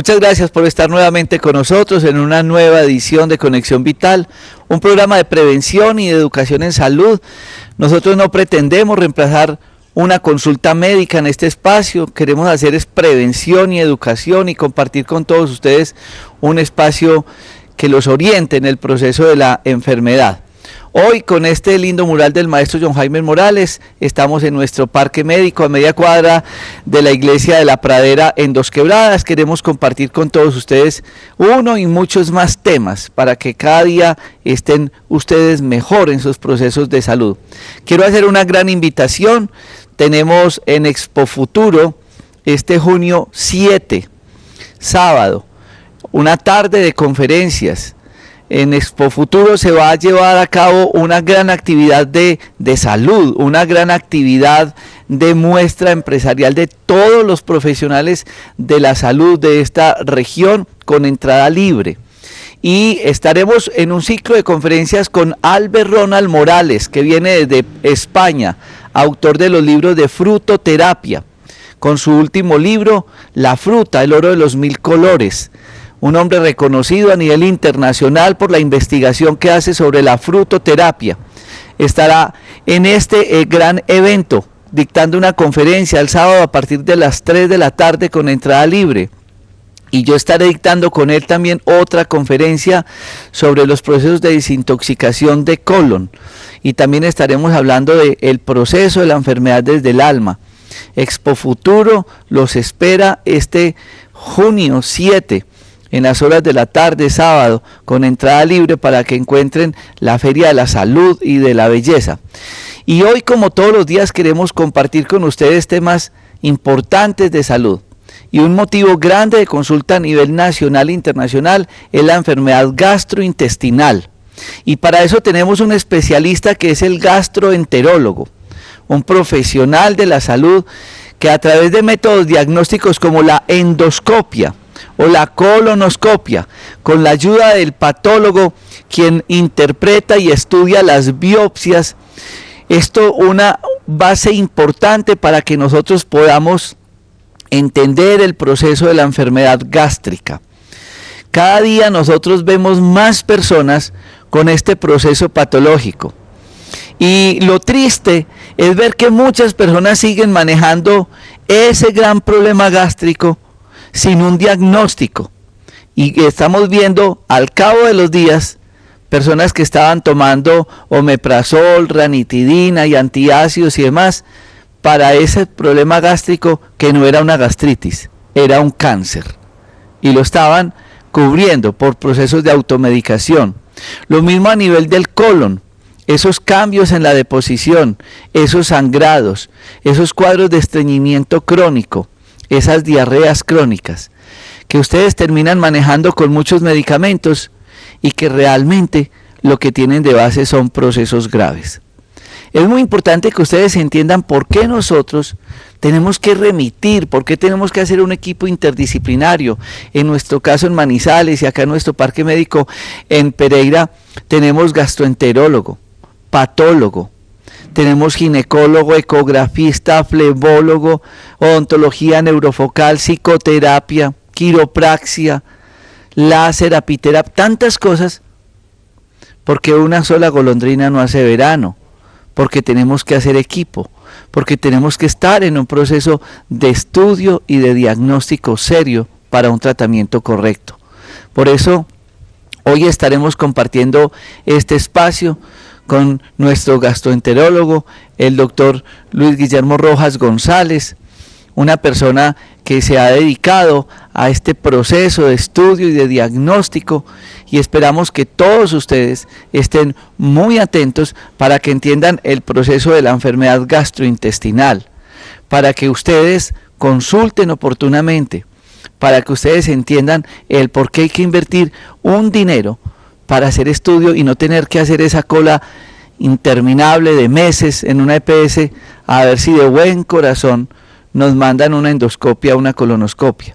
Muchas gracias por estar nuevamente con nosotros en una nueva edición de Conexión Vital, un programa de prevención y de educación en salud. Nosotros no pretendemos reemplazar una consulta médica en este espacio, queremos hacer es prevención y educación y compartir con todos ustedes un espacio que los oriente en el proceso de la enfermedad. Hoy con este lindo mural del maestro John Jaime Morales, estamos en nuestro parque médico a media cuadra de la iglesia de la Pradera en Dos Quebradas. Queremos compartir con todos ustedes uno y muchos más temas para que cada día estén ustedes mejor en sus procesos de salud. Quiero hacer una gran invitación. Tenemos en Expo Futuro este junio 7, sábado, una tarde de conferencias. En Expo Futuro se va a llevar a cabo una gran actividad de salud, una gran actividad de muestra empresarial de todos los profesionales de la salud de esta región con entrada libre. Y estaremos en un ciclo de conferencias con Albert Ronald Morales, que viene desde España, autor de los libros de Frutoterapia, con su último libro, La fruta, el oro de los 1000 colores. Un hombre reconocido a nivel internacional por la investigación que hace sobre la frutoterapia. Estará en este gran evento dictando una conferencia el sábado a partir de las 3 de la tarde con entrada libre. Y yo estaré dictando con él también otra conferencia sobre los procesos de desintoxicación de colon. Y también estaremos hablando del proceso de la enfermedad desde el alma. Expo Futuro los espera este junio 7. En las horas de la tarde, sábado, con entrada libre para que encuentren la Feria de la Salud y de la Belleza. Y hoy, como todos los días, queremos compartir con ustedes temas importantes de salud. Y un motivo grande de consulta a nivel nacional e internacional es la enfermedad gastrointestinal. Y para eso tenemos un especialista que es el gastroenterólogo, un profesional de la salud que a través de métodos diagnósticos como la endoscopia, o la colonoscopia, con la ayuda del patólogo, quien interpreta y estudia las biopsias. Esto una base importante para que nosotros podamos entender el proceso de la enfermedad gástrica. Cada día nosotros vemos más personas con este proceso patológico. Y lo triste es ver que muchas personas siguen manejando ese gran problema gástrico sin un diagnóstico, y estamos viendo al cabo de los días personas que estaban tomando omeprazol, ranitidina y antiácidos y demás para ese problema gástrico que no era una gastritis, era un cáncer, y lo estaban cubriendo por procesos de automedicación. Lo mismo a nivel del colon, esos cambios en la deposición, esos sangrados, esos cuadros de estreñimiento crónico, esas diarreas crónicas, que ustedes terminan manejando con muchos medicamentos y que realmente lo que tienen de base son procesos graves. Es muy importante que ustedes entiendan por qué nosotros tenemos que remitir, por qué tenemos que hacer un equipo interdisciplinario. En nuestro caso en Manizales y acá en nuestro parque médico en Pereira tenemos gastroenterólogo, patólogo, tenemos ginecólogo, ecografista, flebólogo, odontología neurofocal, psicoterapia, quiropraxia, láser, apiterapia, tantas cosas, porque una sola golondrina no hace verano, porque tenemos que hacer equipo, porque tenemos que estar en un proceso de estudio y de diagnóstico serio para un tratamiento correcto. Por eso, hoy estaremos compartiendo este espacio con nuestro gastroenterólogo, el doctor Luis Guillermo Rojas González, una persona que se ha dedicado a este proceso de estudio y de diagnóstico, y esperamos que todos ustedes estén muy atentos para que entiendan el proceso de la enfermedad gastrointestinal, para que ustedes consulten oportunamente, para que ustedes entiendan el por qué hay que invertir un dinero para hacer estudio y no tener que hacer esa cola interminable de meses en una EPS a ver si de buen corazón nos mandan una endoscopia o una colonoscopia.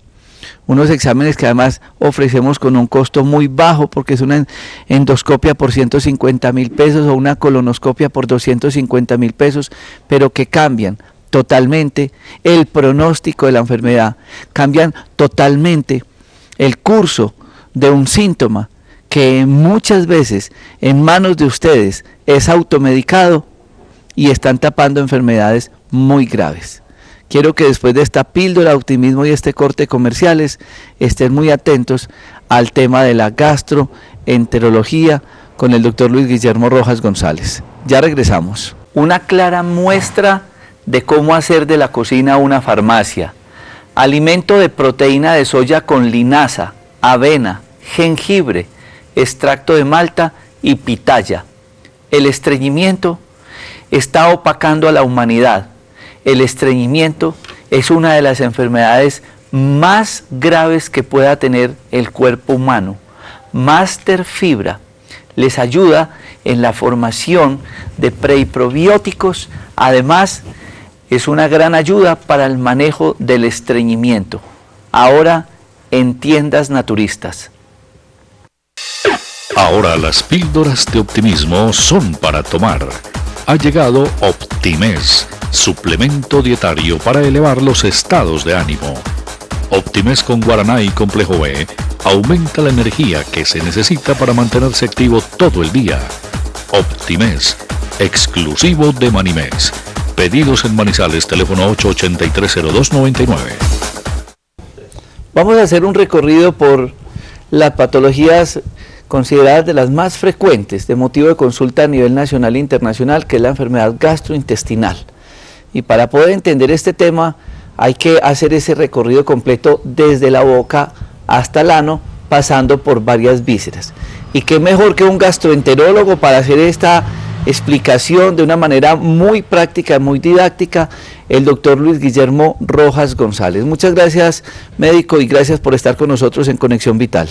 Unos exámenes que además ofrecemos con un costo muy bajo, porque es una endoscopia por 150.000 pesos o una colonoscopia por 250.000 pesos, pero que cambian totalmente el pronóstico de la enfermedad, cambian totalmente el curso de un síntoma que muchas veces en manos de ustedes es automedicado y están tapando enfermedades muy graves. Quiero que después de esta píldora de optimismo y este corte comerciales estén muy atentos al tema de la gastroenterología con el doctor Luis Guillermo Rojas González. Ya regresamos. Una clara muestra de cómo hacer de la cocina una farmacia. Alimento de proteína de soya con linaza, avena, jengibre, extracto de malta y pitaya. El estreñimiento está opacando a la humanidad. El estreñimiento es una de las enfermedades más graves que pueda tener el cuerpo humano. Master Fibra les ayuda en la formación de pre y probióticos. Además, es una gran ayuda para el manejo del estreñimiento. Ahora en tiendas naturistas. Ahora las píldoras de optimismo son para tomar. Ha llegado Optimés, suplemento dietario para elevar los estados de ánimo. Optimés con guaraná y complejo B aumenta la energía que se necesita para mantenerse activo todo el día. Optimés, exclusivo de Manimés. Pedidos en Manizales, teléfono 883-0299. Vamos a hacer un recorrido por las patologías consideradas de las más frecuentes de motivo de consulta a nivel nacional e internacional, que es la enfermedad gastrointestinal. Y para poder entender este tema hay que hacer ese recorrido completo desde la boca hasta el ano, pasando por varias vísceras. Y qué mejor que un gastroenterólogo para hacer esta explicación de una manera muy práctica, muy didáctica, el doctor Luis Guillermo Rojas González. Muchas gracias, médico, y gracias por estar con nosotros en Conexión Vital.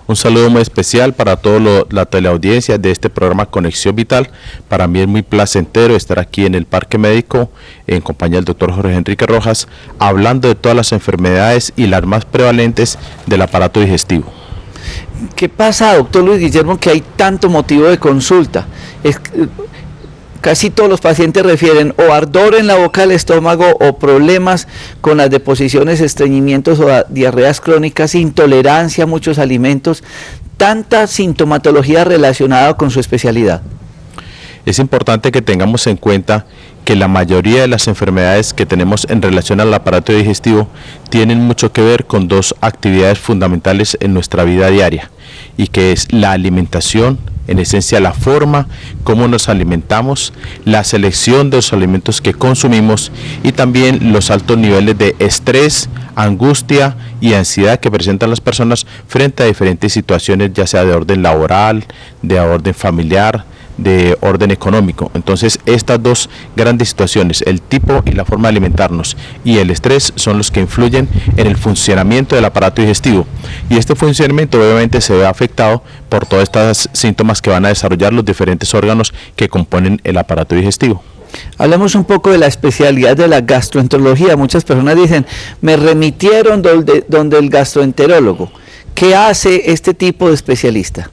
Un saludo muy especial para toda la teleaudiencia de este programa Conexión Vital. Para mí es muy placentero estar aquí en el Parque Médico en compañía del doctor Jorge Enrique Rojas, hablando de todas las enfermedades y las más prevalentes del aparato digestivo. ¿Qué pasa, doctor Luis Guillermo, que hay tanto motivo de consulta? Casi todos los pacientes refieren o ardor en la boca del estómago o problemas con las deposiciones, estreñimientos o diarreas crónicas, intolerancia a muchos alimentos, tanta sintomatología relacionada con su especialidad. Es importante que tengamos en cuenta que la mayoría de las enfermedades que tenemos en relación al aparato digestivo tienen mucho que ver con dos actividades fundamentales en nuestra vida diaria, y que es la alimentación, en esencia la forma como nos alimentamos, la selección de los alimentos que consumimos y también los altos niveles de estrés, angustia y ansiedad que presentan las personas frente a diferentes situaciones, ya sea de orden laboral, de orden familiar, de orden económico. Entonces estas dos grandes situaciones, el tipo y la forma de alimentarnos y el estrés, son los que influyen en el funcionamiento del aparato digestivo, y este funcionamiento obviamente se ve afectado por todos estos síntomas que van a desarrollar los diferentes órganos que componen el aparato digestivo. Hablamos un poco de la especialidad de la gastroenterología. Muchas personas dicen, me remitieron donde el gastroenterólogo. ¿Qué hace este tipo de especialista?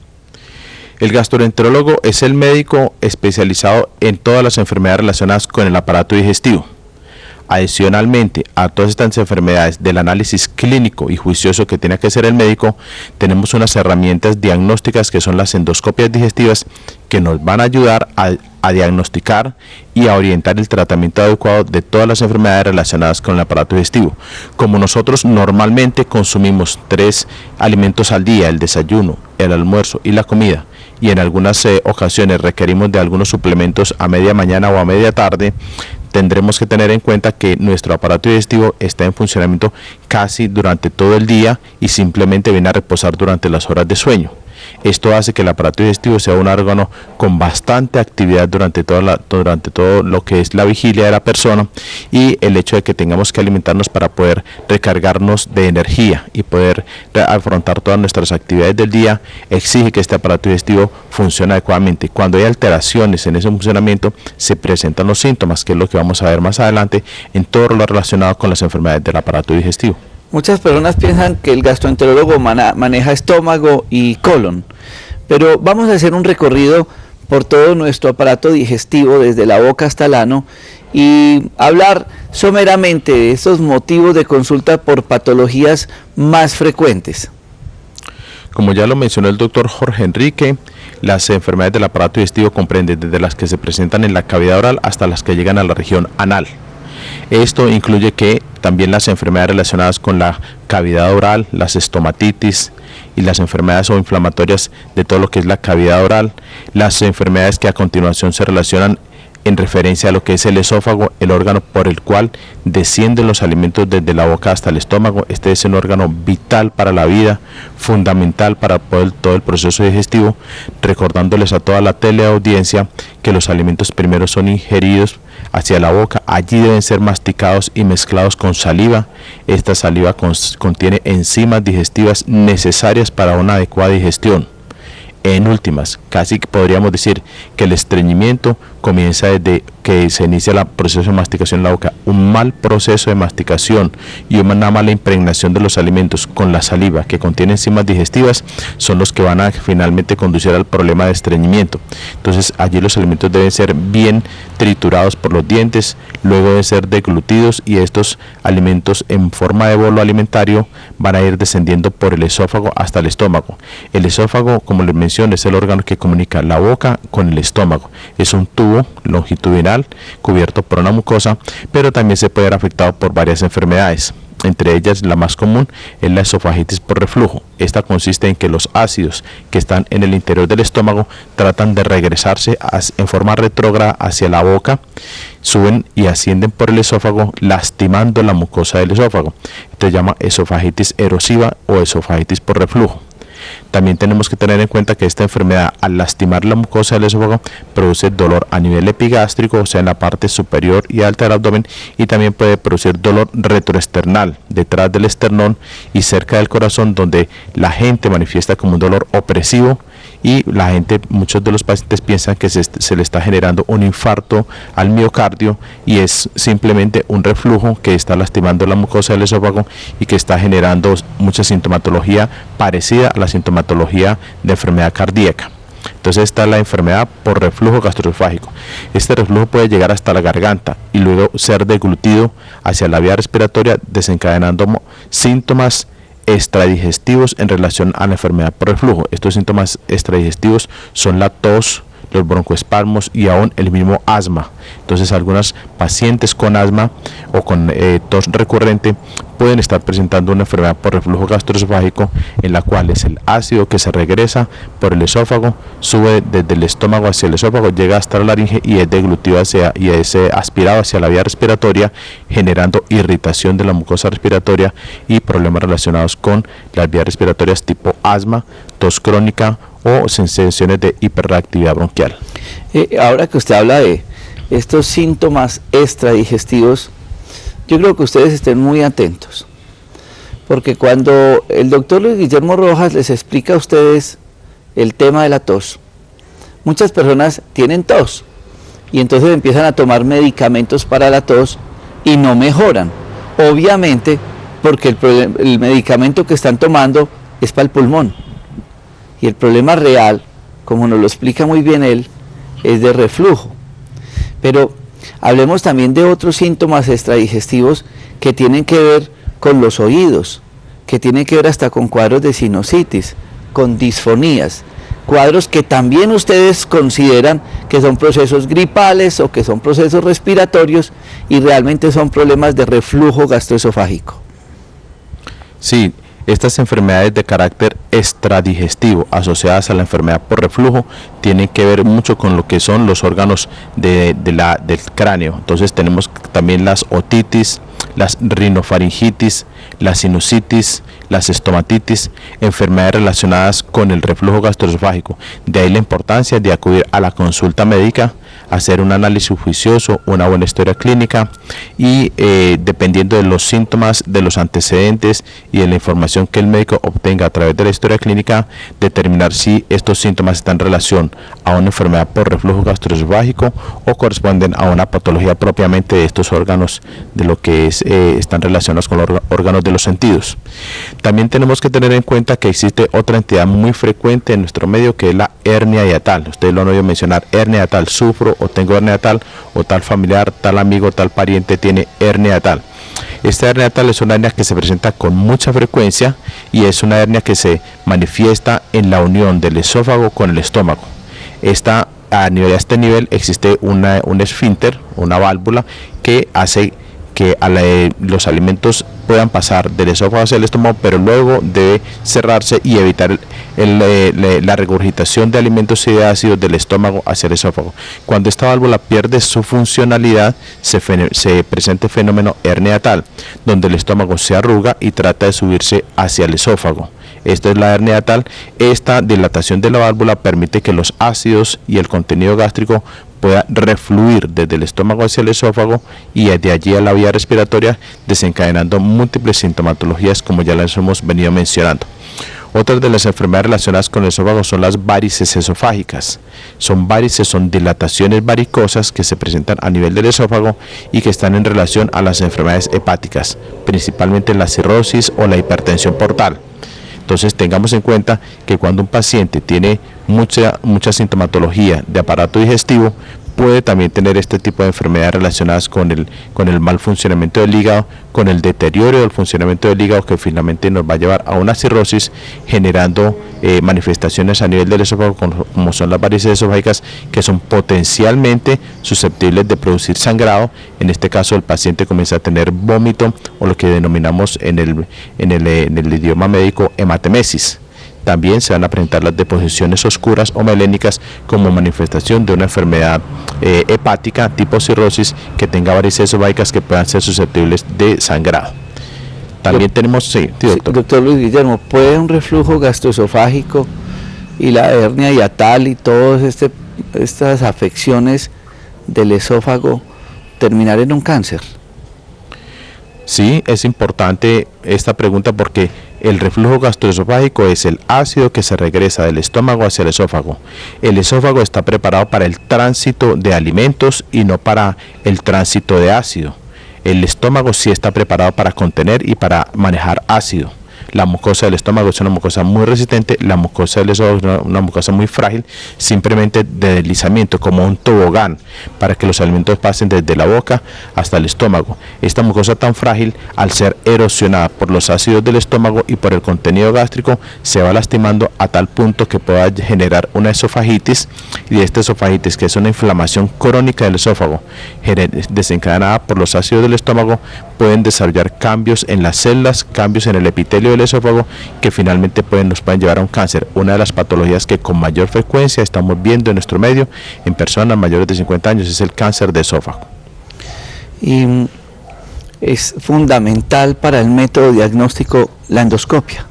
El gastroenterólogo es el médico especializado en todas las enfermedades relacionadas con el aparato digestivo. Adicionalmente a todas estas enfermedades del análisis clínico y juicioso que tiene que hacer el médico, tenemos unas herramientas diagnósticas que son las endoscopias digestivas, que nos van a ayudar a diagnosticar y a orientar el tratamiento adecuado de todas las enfermedades relacionadas con el aparato digestivo. Como nosotros normalmente consumimos 3 alimentos al día, el desayuno, el almuerzo y la comida, y en algunas ocasiones requerimos de algunos suplementos a media mañana o a media tarde, tendremos que tener en cuenta que nuestro aparato digestivo está en funcionamiento casi durante todo el día y simplemente viene a reposar durante las horas de sueño. Esto hace que el aparato digestivo sea un órgano con bastante actividad durante todo lo que es la vigilia de la persona, y el hecho de que tengamos que alimentarnos para poder recargarnos de energía y poder afrontar todas nuestras actividades del día exige que este aparato digestivo funcione adecuadamente. Cuando hay alteraciones en ese funcionamiento se presentan los síntomas, que es lo que vamos a ver más adelante en todo lo relacionado con las enfermedades del aparato digestivo. Muchas personas piensan que el gastroenterólogo maneja estómago y colon, pero vamos a hacer un recorrido por todo nuestro aparato digestivo, desde la boca hasta el ano, y hablar someramente de estos motivos de consulta por patologías más frecuentes. Como ya lo mencionó el doctor Jorge Enrique, las enfermedades del aparato digestivo comprenden desde las que se presentan en la cavidad oral hasta las que llegan a la región anal. Esto incluye que también las enfermedades relacionadas con la cavidad oral, las estomatitis y las enfermedades o inflamatorias de todo lo que es la cavidad oral, las enfermedades que a continuación se relacionan en referencia a lo que es el esófago, el órgano por el cual descienden los alimentos desde la boca hasta el estómago. Este es un órgano vital para la vida, fundamental para todo el proceso digestivo, recordándoles a toda la teleaudiencia que los alimentos primero son ingeridos hacia la boca, allí deben ser masticados y mezclados con saliva. Esta saliva contiene enzimas digestivas necesarias para una adecuada digestión. En últimas, casi podríamos decir que el estreñimiento comienza desde que se inicia el proceso de masticación en la boca. Un mal proceso de masticación y una mala impregnación de los alimentos con la saliva que contiene enzimas digestivas son los que van a finalmente conducir al problema de estreñimiento. Entonces allí los alimentos deben ser bien triturados por los dientes, luego deben ser deglutidos y estos alimentos en forma de bolo alimentario van a ir descendiendo por el esófago hasta el estómago. El esófago, como les mencioné, es el órgano que comunica la boca con el estómago. Es un tubo longitudinal cubierto por una mucosa, pero también se puede ver afectado por varias enfermedades. Entre ellas, la más común es la esofagitis por reflujo. Esta consiste en que los ácidos que están en el interior del estómago tratan de regresarse en forma retrógrada hacia la boca, suben y ascienden por el esófago, lastimando la mucosa del esófago. Esto se llama esofagitis erosiva o esofagitis por reflujo. También tenemos que tener en cuenta que esta enfermedad, al lastimar la mucosa del esófago, produce dolor a nivel epigástrico, o sea, en la parte superior y alta del abdomen, y también puede producir dolor retroesternal, detrás del esternón y cerca del corazón, donde la gente manifiesta como un dolor opresivo y la gente, muchos de los pacientes piensan que se le está generando un infarto al miocardio y es simplemente un reflujo que está lastimando la mucosa del esófago y que está generando mucha sintomatología parecida a la sintomatología de enfermedad cardíaca. Entonces esta es la enfermedad por reflujo gastroesofágico. Este reflujo puede llegar hasta la garganta y luego ser deglutido hacia la vía respiratoria, desencadenando síntomas extradigestivos en relación a la enfermedad por reflujo. Estos síntomas extradigestivos son la tos, los broncoespasmos y aún el mismo asma. Entonces algunas pacientes con asma o con tos recurrente pueden estar presentando una enfermedad por reflujo gastroesofágico, en la cual es el ácido que se regresa por el esófago, sube desde el estómago hacia el esófago, llega hasta la laringe y es deglutido y es aspirado hacia la vía respiratoria, generando irritación de la mucosa respiratoria y problemas relacionados con las vías respiratorias tipo asma, tos crónica o sensaciones de hiperreactividad bronquial. Ahora que usted habla de estos síntomas extradigestivos, yo creo que ustedes estén muy atentos, porque cuando el doctor Luis Guillermo Rojas les explica a ustedes el tema de la tos, muchas personas tienen tos y entonces empiezan a tomar medicamentos para la tos y no mejoran, obviamente porque el medicamento que están tomando es para el pulmón. Y el problema real, como nos lo explica muy bien él, es de reflujo. Pero hablemos también de otros síntomas extradigestivos que tienen que ver con los oídos, que tienen que ver hasta con cuadros de sinusitis, con disfonías, cuadros que también ustedes consideran que son procesos gripales o que son procesos respiratorios y realmente son problemas de reflujo gastroesofágico. Sí. Estas enfermedades de carácter extradigestivo asociadas a la enfermedad por reflujo tienen que ver mucho con lo que son los órganos del cráneo. Entonces tenemos también las otitis, las rinofaringitis, la sinusitis, las estomatitis, enfermedades relacionadas con el reflujo gastroesofágico. De ahí la importancia de acudir a la consulta médica, hacer un análisis juicioso, una buena historia clínica y dependiendo de los síntomas, de los antecedentes y de la información que el médico obtenga a través de la historia clínica, determinar si estos síntomas están en relación a una enfermedad por reflujo gastroesofágico o corresponden a una patología propiamente de estos órganos, de lo que es, están relacionados con los órganos órganos de los sentidos. También tenemos que tener en cuenta que existe otra entidad muy frecuente en nuestro medio, que es la hernia hiatal. Ustedes lo han oído mencionar, hernia hiatal, sufro o tengo hernia hiatal, o tal familiar, tal amigo, tal pariente tiene hernia hiatal. Esta hernia hiatal es una hernia que se presenta con mucha frecuencia y es una hernia que se manifiesta en la unión del esófago con el estómago. A este nivel existe un esfínter, una válvula, que hace que los alimentos puedan pasar del esófago hacia el estómago, pero luego debe cerrarse y evitar la regurgitación de alimentos y de ácidos del estómago hacia el esófago. Cuando esta válvula pierde su funcionalidad, se presenta el fenómeno hernia hiatal, donde el estómago se arruga y trata de subirse hacia el esófago. Esta es la hernia hiatal. Esta dilatación de la válvula permite que los ácidos y el contenido gástrico pueda refluir desde el estómago hacia el esófago y de allí a la vía respiratoria, desencadenando múltiples sintomatologías, como ya las hemos venido mencionando. Otras de las enfermedades relacionadas con el esófago son las varices esofágicas. Son dilataciones varicosas que se presentan a nivel del esófago y que están en relación a las enfermedades hepáticas, principalmente la cirrosis o la hipertensión portal. Entonces tengamos en cuenta que cuando un paciente tiene mucha sintomatología de aparato digestivo, puede también tener este tipo de enfermedades relacionadas con el mal funcionamiento del hígado, con el deterioro del funcionamiento del hígado, que finalmente nos va a llevar a una cirrosis, generando manifestaciones a nivel del esófago, como son las varices esofágicas, que son potencialmente susceptibles de producir sangrado. En este caso, el paciente comienza a tener vómito, o lo que denominamos en el idioma médico hematemesis. También se van a presentar las deposiciones oscuras o melénicas como manifestación de una enfermedad hepática tipo cirrosis que tenga varices esofágicas que puedan ser susceptibles de sangrado. También tenemos, sí, doctor. Doctor Luis Guillermo, ¿puede un reflujo gastroesofágico y la hernia hiatal y todas estas afecciones del esófago terminar en un cáncer? Sí, es importante esta pregunta porque el reflujo gastroesofágico es el ácido que se regresa del estómago hacia el esófago. El esófago está preparado para el tránsito de alimentos y no para el tránsito de ácido. El estómago sí está preparado para contener y para manejar ácido. La mucosa del estómago es una mucosa muy resistente, la mucosa del esófago es una mucosa muy frágil, simplemente de deslizamiento, como un tobogán, para que los alimentos pasen desde la boca hasta el estómago. Esta mucosa tan frágil, al ser erosionada por los ácidos del estómago y por el contenido gástrico, se va lastimando a tal punto que pueda generar una esofagitis, y de esta esofagitis, que es una inflamación crónica del esófago, desencadenada por los ácidos del estómago, pueden desarrollar cambios en las células, cambios en el epitelio del esófago, que finalmente nos pueden llevar a un cáncer. Una de las patologías que con mayor frecuencia estamos viendo en nuestro medio en personas mayores de 50 años es el cáncer de esófago. Y es fundamental para el método diagnóstico la endoscopia.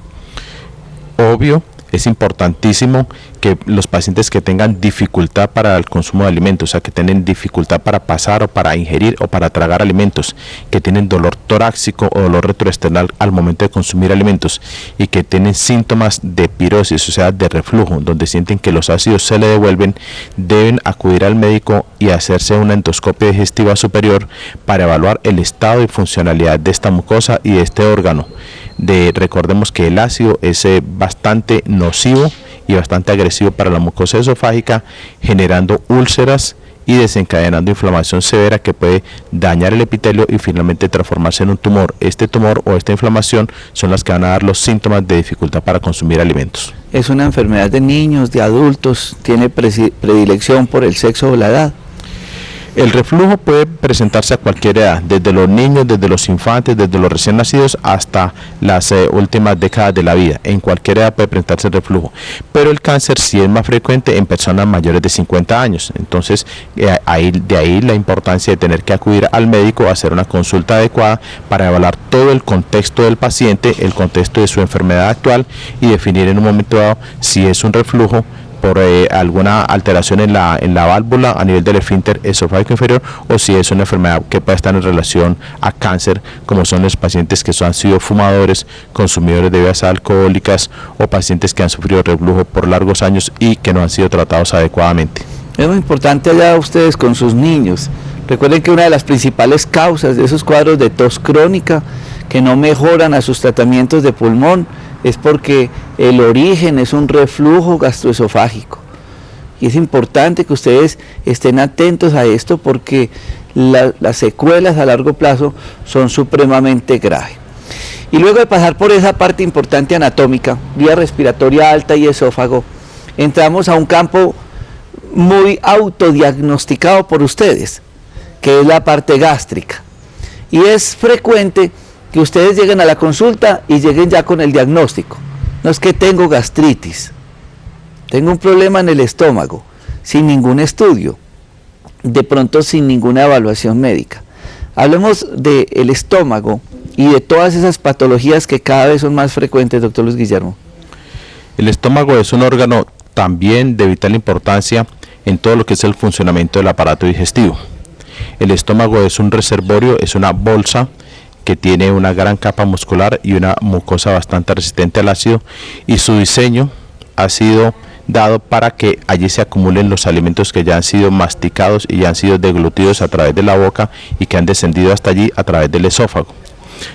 Obvio, es importantísimo que los pacientes que tengan dificultad para el consumo de alimentos, o sea, que tienen dificultad para pasar o para ingerir o para tragar alimentos, que tienen dolor torácico o dolor retroesternal al momento de consumir alimentos y que tienen síntomas de pirosis, o sea, de reflujo, donde sienten que los ácidos se le devuelven, deben acudir al médico y hacerse una endoscopia digestiva superior para evaluar el estado y funcionalidad de esta mucosa y de este órgano. Recordemos que el ácido es bastante nocivo y bastante agresivo para la mucosa esofágica, generando úlceras y desencadenando inflamación severa que puede dañar el epitelio y finalmente transformarse en un tumor. Este tumor o esta inflamación son las que van a dar los síntomas de dificultad para consumir alimentos. ¿Es una enfermedad de niños, de adultos? ¿Tiene predilección por el sexo o la edad? El reflujo puede presentarse a cualquier edad, desde los niños, desde los infantes, desde los recién nacidos hasta las últimas décadas de la vida. En cualquier edad puede presentarse el reflujo, pero el cáncer sí es más frecuente en personas mayores de 50 años. Entonces, de ahí la importancia de tener que acudir al médico a hacer una consulta adecuada para evaluar todo el contexto del paciente, el contexto de su enfermedad actual y definir en un momento dado si es un reflujo por alguna alteración en la válvula a nivel del esfínter esofágico inferior, o si es una enfermedad que puede estar en relación a cáncer, como son los pacientes que han sido fumadores, consumidores de bebidas alcohólicas o pacientes que han sufrido reflujo por largos años y que no han sido tratados adecuadamente. Es muy importante allá ustedes con sus niños. Recuerden que una de las principales causas de esos cuadros de tos crónica que no mejoran a sus tratamientos de pulmón, es porque el origen es un reflujo gastroesofágico. Y es importante que ustedes estén atentos a esto porque las secuelas a largo plazo son supremamente graves. Y luego de pasar por esa parte importante anatómica, vía respiratoria alta y esófago, entramos a un campo muy autodiagnosticado por ustedes, que es la parte gástrica. Y es frecuente que ustedes lleguen a la consulta y lleguen ya con el diagnóstico. No es que tengo gastritis, tengo un problema en el estómago, sin ningún estudio, de pronto sin ninguna evaluación médica. Hablemos del estómago y de todas esas patologías que cada vez son más frecuentes, doctor Luis Guillermo. El estómago es un órgano también de vital importancia en todo lo que es el funcionamiento del aparato digestivo. El estómago es un reservorio, es una bolsa que tiene una gran capa muscular y una mucosa bastante resistente al ácido, y su diseño ha sido dado para que allí se acumulen los alimentos que ya han sido masticados y ya han sido deglutidos a través de la boca y que han descendido hasta allí a través del esófago.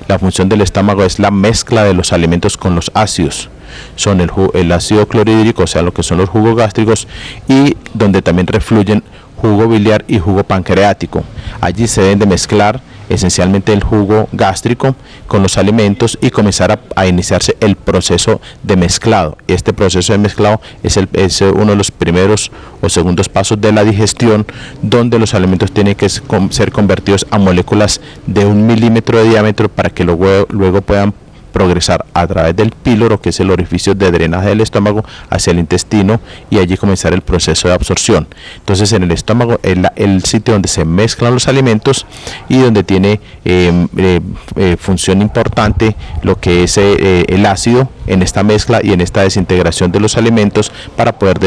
La función del estómago es la mezcla de los alimentos con los ácidos. Son el ácido clorhídrico, o sea, lo que son los jugos gástricos, y donde también refluyen jugo biliar y jugo pancreático. Allí se deben de mezclar esencialmente el jugo gástrico con los alimentos y comenzar a iniciarse el proceso de mezclado. Este proceso de mezclado es uno de los primeros o segundos pasos de la digestión, donde los alimentos tienen que ser convertidos a moléculas de 1 milímetro de diámetro para que luego puedan progresar a través del píloro, que es el orificio de drenaje del estómago, hacia el intestino, y allí comenzar el proceso de absorción. Entonces, en el estómago es el sitio donde se mezclan los alimentos y donde tiene función importante lo que es el ácido en esta mezcla y en esta desintegración de los alimentos para poder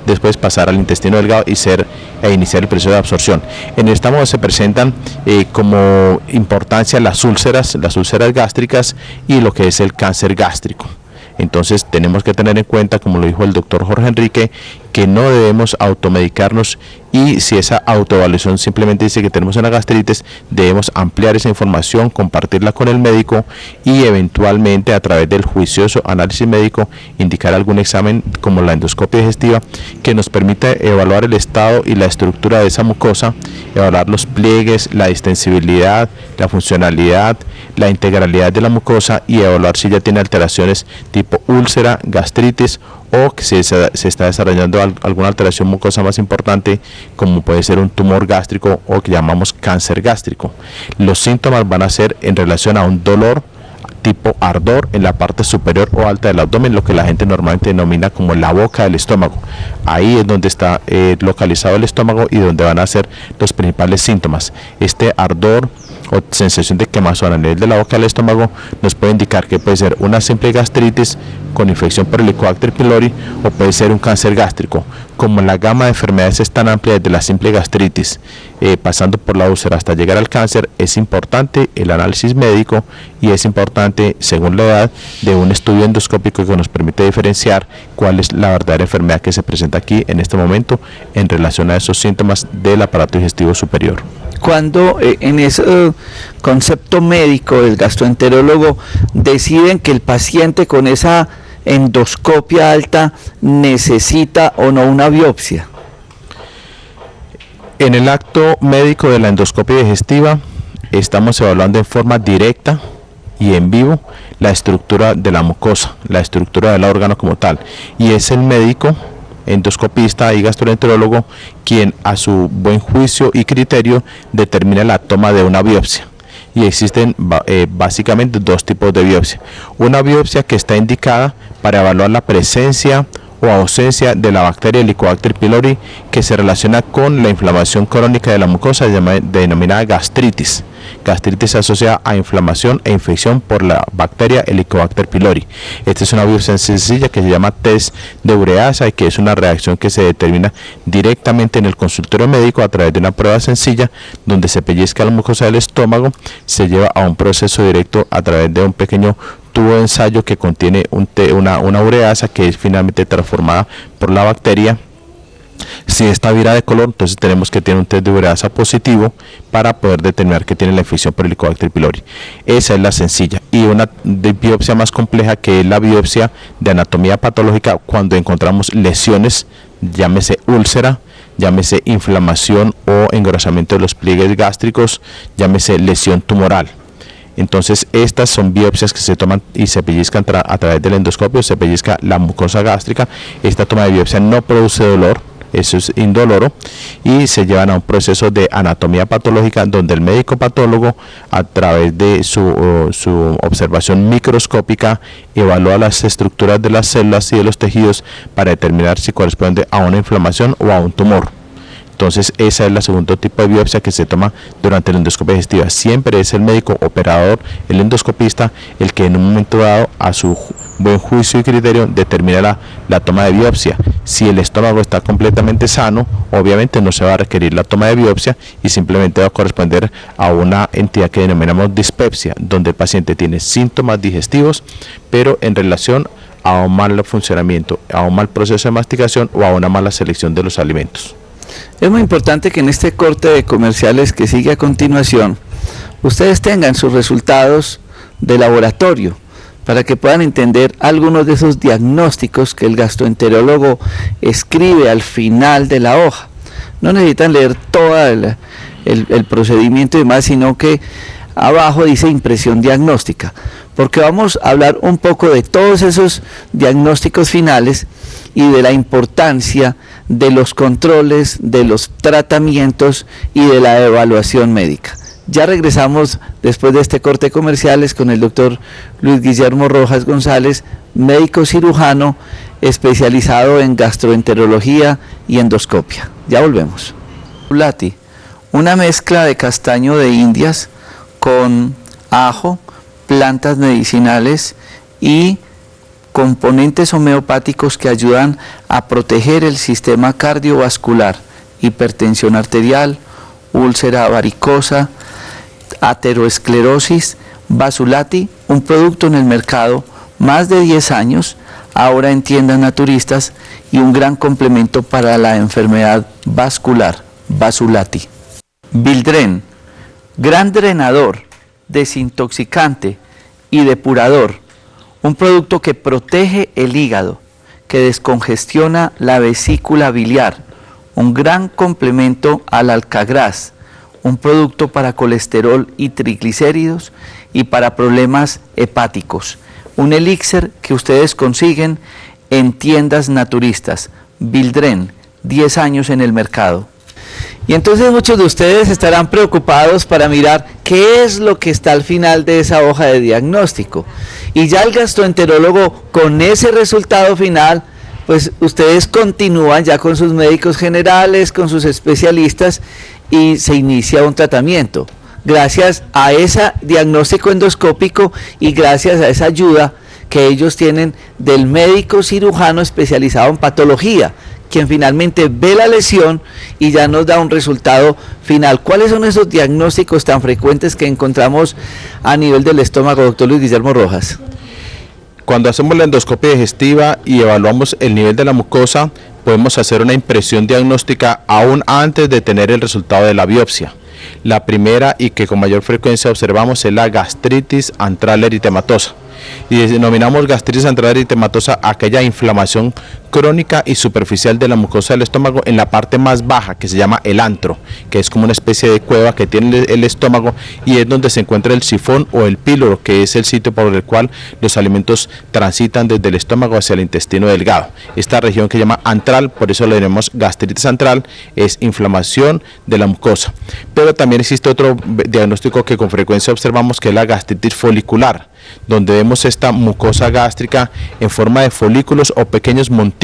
después pasar al intestino delgado e iniciar el proceso de absorción. En el estómago se presentan como importancia las úlceras gástricas y lo que es el cáncer gástrico. Entonces tenemos que tener en cuenta, como lo dijo el doctor Jorge Enrique, que no debemos automedicarnos, y si esa autoevaluación simplemente dice que tenemos una gastritis, debemos ampliar esa información, compartirla con el médico y eventualmente a través del juicioso análisis médico indicar algún examen como la endoscopia digestiva que nos permita evaluar el estado y la estructura de esa mucosa, evaluar los pliegues, la distensibilidad, la funcionalidad, la integralidad de la mucosa y evaluar si ya tiene alteraciones tipo úlcera, gastritis, o que se está desarrollando alguna alteración mucosa más importante, como puede ser un tumor gástrico o que llamamos cáncer gástrico. Los síntomas van a ser en relación a un dolor tipo ardor en la parte superior o alta del abdomen, lo que la gente normalmente denomina como la boca del estómago. Ahí es donde está localizado el estómago y donde van a ser los principales síntomas. Este ardor o sensación de quemazón a nivel de la boca del estómago nos puede indicar que puede ser una simple gastritis con infección por Helicobacter pylori o puede ser un cáncer gástrico. Como la gama de enfermedades es tan amplia, desde la simple gastritis pasando por la úlcera hasta llegar al cáncer, es importante el análisis médico y es importante, según la edad, de un estudio endoscópico que nos permite diferenciar cuál es la verdadera enfermedad que se presenta aquí en este momento en relación a esos síntomas del aparato digestivo superior. Cuando en ese concepto médico del gastroenterólogo deciden que el paciente con esa endoscopia alta necesita o no una biopsia? En el acto médico de la endoscopia digestiva estamos evaluando en forma directa y en vivo la estructura de la mucosa, la estructura del órgano como tal, y es el médico endoscopista y gastroenterólogo quien a su buen juicio y criterio determina la toma de una biopsia. Y existen básicamente dos tipos de biopsia. Una biopsia que está indicada para evaluar la presencia o ausencia de la bacteria Helicobacter pylori, que se relaciona con la inflamación crónica de la mucosa denominada gastritis. Gastritis asociada a inflamación e infección por la bacteria Helicobacter pylori. Esta es una biopsia sencilla que se llama test de ureasa y que es una reacción que se determina directamente en el consultorio médico a través de una prueba sencilla donde se pellizca la mucosa del estómago, se lleva a un proceso directo a través de un pequeño tubo de ensayo que contiene una ureasa que es finalmente transformada por la bacteria Si está virada de color, entonces tenemos que tiene un test de ureasa positivo para poder determinar que tiene la infección por Helicobacter pylori. Esa es la sencilla. Y una biopsia más compleja, que es la biopsia de anatomía patológica, cuando encontramos lesiones, llámese úlcera, llámese inflamación o engrosamiento de los pliegues gástricos, llámese lesión tumoral. Entonces estas son biopsias que se toman y se pellizcan a través del endoscopio, se pellizca la mucosa gástrica. Esta toma de biopsia no produce dolor, eso es indoloro, y se llevan a un proceso de anatomía patológica donde el médico patólogo, a través de su observación microscópica, evalúa las estructuras de las células y de los tejidos para determinar si corresponde a una inflamación o a un tumor. Entonces esa es la segundo tipo de biopsia que se toma durante la endoscopia digestiva. Siempre es el médico operador, el endoscopista, el que en un momento dado, a su buen juicio y criterio, determina la toma de biopsia. Si el estómago está completamente sano, obviamente no se va a requerir la toma de biopsia y simplemente va a corresponder a una entidad que denominamos dispepsia, donde el paciente tiene síntomas digestivos, pero en relación a un mal funcionamiento, a un mal proceso de masticación o a una mala selección de los alimentos. Es muy importante que en este corte de comerciales que sigue a continuación, ustedes tengan sus resultados de laboratorio para que puedan entender algunos de esos diagnósticos que el gastroenterólogo escribe al final de la hoja. No necesitan leer todo el procedimiento y demás, sino que abajo dice impresión diagnóstica, porque vamos a hablar un poco de todos esos diagnósticos finales y de la importancia de los controles, de los tratamientos y de la evaluación médica. Ya regresamos después de este corte de comerciales con el doctor Luis Guillermo Rojas González, médico cirujano especializado en gastroenterología y endoscopia. Ya volvemos. Bassulati, una mezcla de castaño de Indias con ajo, plantas medicinales y componentes homeopáticos que ayudan a proteger el sistema cardiovascular, hipertensión arterial, úlcera varicosa, aterosclerosis. Bassulati, un producto en el mercado más de 10 años, ahora en tiendas naturistas, y un gran complemento para la enfermedad vascular. Bassulati. Bildren, gran drenador, desintoxicante y depurador. Un producto que protege el hígado, que descongestiona la vesícula biliar, un gran complemento al alcagraz, un producto para colesterol y triglicéridos y para problemas hepáticos. Un elixir que ustedes consiguen en tiendas naturistas. Bildren, 10 años en el mercado. Y entonces muchos de ustedes estarán preocupados para mirar qué es lo que está al final de esa hoja de diagnóstico. Y ya el gastroenterólogo, con ese resultado final, pues ustedes continúan ya con sus médicos generales, con sus especialistas, y se inicia un tratamiento. Gracias a ese diagnóstico endoscópico y gracias a esa ayuda que ellos tienen del médico cirujano especializado en patología, quien finalmente ve la lesión y ya nos da un resultado final. ¿Cuáles son esos diagnósticos tan frecuentes que encontramos a nivel del estómago, doctor Luis Guillermo Rojas? Cuando hacemos la endoscopia digestiva y evaluamos el nivel de la mucosa, podemos hacer una impresión diagnóstica aún antes de tener el resultado de la biopsia. La primera, y que con mayor frecuencia observamos, es la gastritis antral eritematosa. Y denominamos gastritis antral eritematosa aquella inflamación crónica y superficial de la mucosa del estómago en la parte más baja, que se llama el antro, que es como una especie de cueva que tiene el estómago y es donde se encuentra el sifón o el píloro, que es el sitio por el cual los alimentos transitan desde el estómago hacia el intestino delgado. Esta región que se llama antral, por eso le llamamos gastritis antral, es inflamación de la mucosa. Pero también existe otro diagnóstico que con frecuencia observamos, que es la gastritis folicular, donde vemos esta mucosa gástrica en forma de folículos o pequeños montículos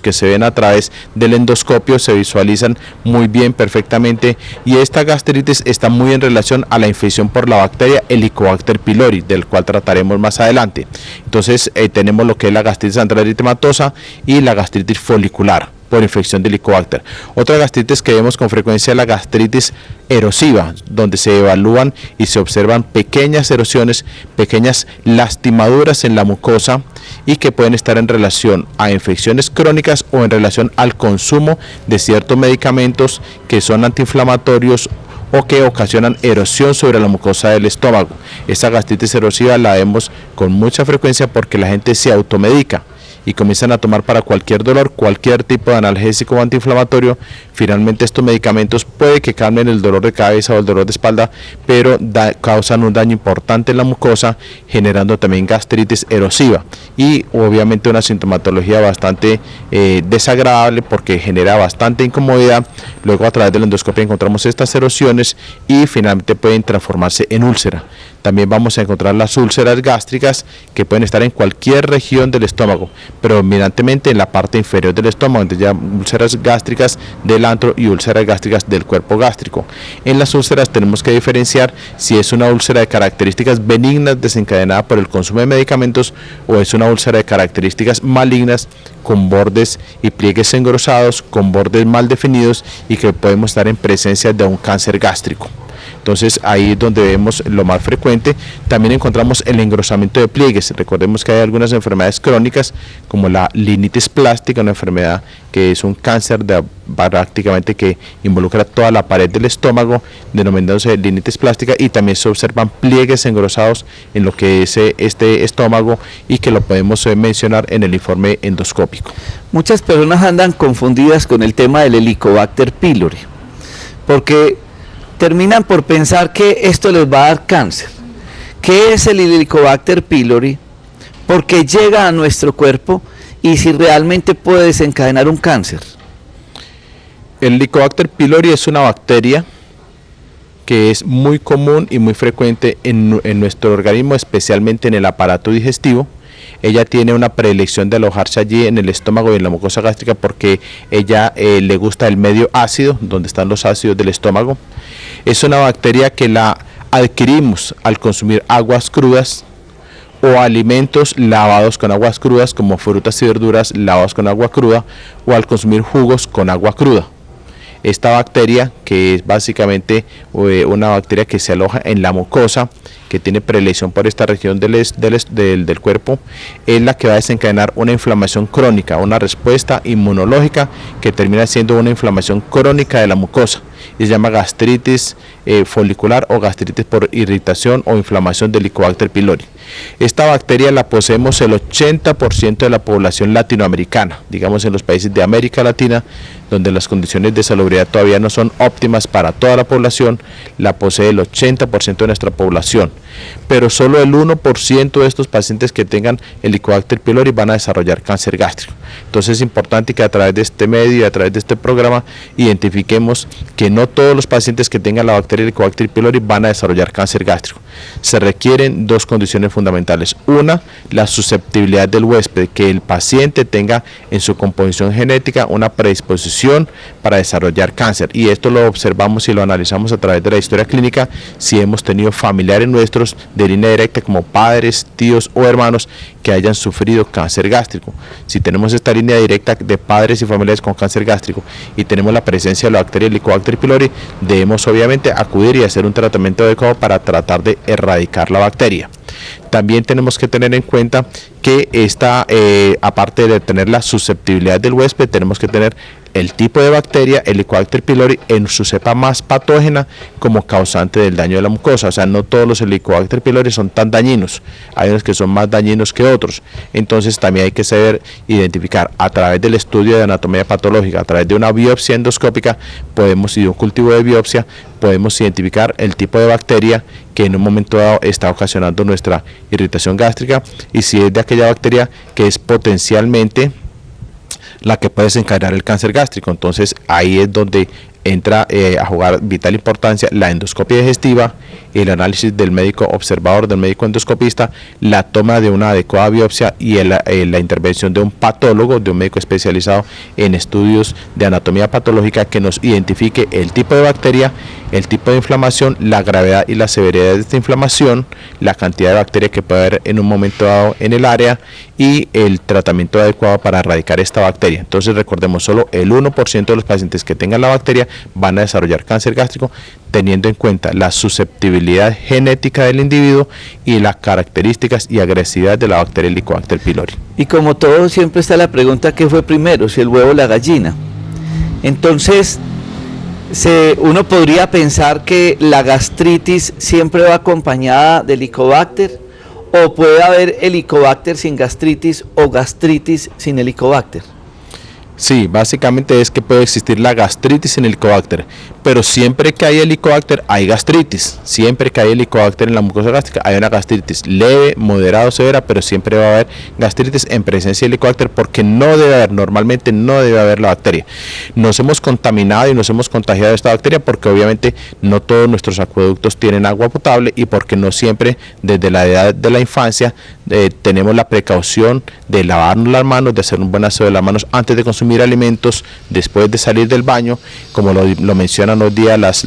que se ven a través del endoscopio, se visualizan muy bien, perfectamente, y esta gastritis está muy en relación a la infección por la bacteria Helicobacter pylori, del cual trataremos más adelante. Entonces tenemos lo que es la gastritis antral eritematosa y la gastritis folicular. por infección de Helicobacter. Otra gastritis que vemos con frecuencia es la gastritis erosiva, donde se evalúan y se observan pequeñas erosiones, pequeñas lastimaduras en la mucosa y que pueden estar en relación a infecciones crónicas o en relación al consumo de ciertos medicamentos que son antiinflamatorios o que ocasionan erosión sobre la mucosa del estómago. Esta gastritis erosiva la vemos con mucha frecuencia porque la gente se automedica y comienzan a tomar para cualquier dolor, cualquier tipo de analgésico o antiinflamatorio. Finalmente estos medicamentos puede que calmen el dolor de cabeza o el dolor de espalda, pero causan un daño importante en la mucosa, generando también gastritis erosiva y obviamente una sintomatología bastante desagradable porque genera bastante incomodidad. Luego a través de la endoscopia encontramos estas erosiones y finalmente pueden transformarse en úlcera. También vamos a encontrar las úlceras gástricas que pueden estar en cualquier región del estómago, predominantemente en la parte inferior del estómago, entonces ya úlceras gástricas del antro y úlceras gástricas del cuerpo gástrico. En las úlceras tenemos que diferenciar si es una úlcera de características benignas desencadenada por el consumo de medicamentos o es una úlcera de características malignas con bordes y pliegues engrosados, con bordes mal definidos y que podemos estar en presencia de un cáncer gástrico. Entonces ahí es donde vemos lo más frecuente. También encontramos el engrosamiento de pliegues. Recordemos que hay algunas enfermedades crónicas como la linitis plástica, una enfermedad que es un cáncer prácticamente que involucra toda la pared del estómago, denominándose linitis plástica, y también se observan pliegues engrosados en lo que es este estómago y que lo podemos mencionar en el informe endoscópico. Muchas personas andan confundidas con el tema del Helicobacter pylori, porque terminan por pensar que esto les va a dar cáncer. ¿Qué es el Helicobacter pylori? ¿Por qué llega a nuestro cuerpo? Y si realmente puede desencadenar un cáncer. El Helicobacter pylori es una bacteria que es muy común y muy frecuente en nuestro organismo, especialmente en el aparato digestivo. Ella tiene una predilección de alojarse allí en el estómago y en la mucosa gástrica porque ella le gusta el medio ácido, donde están los ácidos del estómago. Es una bacteria que la adquirimos al consumir aguas crudas o alimentos lavados con aguas crudas, como frutas y verduras lavados con agua cruda, o al consumir jugos con agua cruda. Esta bacteria, que es básicamente una bacteria que se aloja en la mucosa, que tiene predilección por esta región del cuerpo, es la que va a desencadenar una inflamación crónica, una respuesta inmunológica que termina siendo una inflamación crónica de la mucosa. Y se llama gastritis folicular o gastritis por irritación o inflamación del Helicobacter pylori. Esta bacteria la poseemos el 80% de la población latinoamericana, digamos en los países de América Latina, donde las condiciones de salubridad todavía no son óptimas para toda la población, la posee el 80% de nuestra población. Pero solo el 1% de estos pacientes que tengan Helicobacter pylori van a desarrollar cáncer gástrico. Entonces es importante que a través de este medio y a través de este programa identifiquemos que no todos los pacientes que tengan la bacteria Helicobacter pylori van a desarrollar cáncer gástrico. Se requieren dos condiciones fundamentales. Una, la susceptibilidad del huésped, que el paciente tenga en su composición genética una predisposición para desarrollar cáncer, y esto lo observamos y lo analizamos a través de la historia clínica si hemos tenido familiares nuestros de línea directa como padres, tíos o hermanos que hayan sufrido cáncer gástrico. Si tenemos esta línea directa de padres y familiares con cáncer gástrico y tenemos la presencia de la bacteria Helicobacter pylori, debemos obviamente acudir y hacer un tratamiento adecuado para tratar de erradicar la bacteria. También tenemos que tener en cuenta que aparte de tener la susceptibilidad del huésped, tenemos que tener el tipo de bacteria, Helicobacter pylori, en su cepa más patógena como causante del daño de la mucosa. O sea, no todos los Helicobacter pylori son tan dañinos, hay unos que son más dañinos que otros. Entonces también hay que saber identificar a través del estudio de anatomía patológica, a través de una biopsia endoscópica, y de un cultivo de biopsia, podemos identificar el tipo de bacteria que en un momento dado está ocasionando nuestra irritación gástrica, y si es de aquella bacteria que es potencialmente la que puede desencadenar el cáncer gástrico. Entonces ahí es donde entra a jugar vital importancia la endoscopia digestiva, el análisis del médico observador, del médico endoscopista, la toma de una adecuada biopsia y la intervención de un patólogo, de un médico especializado en estudios de anatomía patológica que nos identifique el tipo de bacteria, el tipo de inflamación, la gravedad y la severidad de esta inflamación, la cantidad de bacteria que puede haber en un momento dado en el área y el tratamiento adecuado para erradicar esta bacteria. Entonces recordemos, solo el 1% de los pacientes que tengan la bacteria van a desarrollar cáncer gástrico, teniendo en cuenta la susceptibilidad genética del individuo y las características y agresividad de la bacteria Helicobacter pylori. Y como todo, siempre está la pregunta: ¿qué fue primero, si el huevo o la gallina? Entonces, uno podría pensar que la gastritis siempre va acompañada de Helicobacter, o puede haber Helicobacter sin gastritis o gastritis sin Helicobacter. Sí, básicamente es que puede existir la gastritis en Helicobacter, pero siempre que hay Helicobacter hay gastritis. Siempre que hay Helicobacter en la mucosa gástrica hay una gastritis leve, moderada o severa, pero siempre va a haber gastritis en presencia de Helicobacter, porque no debe haber, normalmente no debe haber la bacteria. Nos hemos contaminado y nos hemos contagiado de esta bacteria porque obviamente no todos nuestros acueductos tienen agua potable y porque no siempre desde la edad de la infancia tenemos la precaución de lavarnos las manos, de hacer un buen aseo de las manos antes de consumir alimentos, después de salir del baño, como lo mencionan hoy día las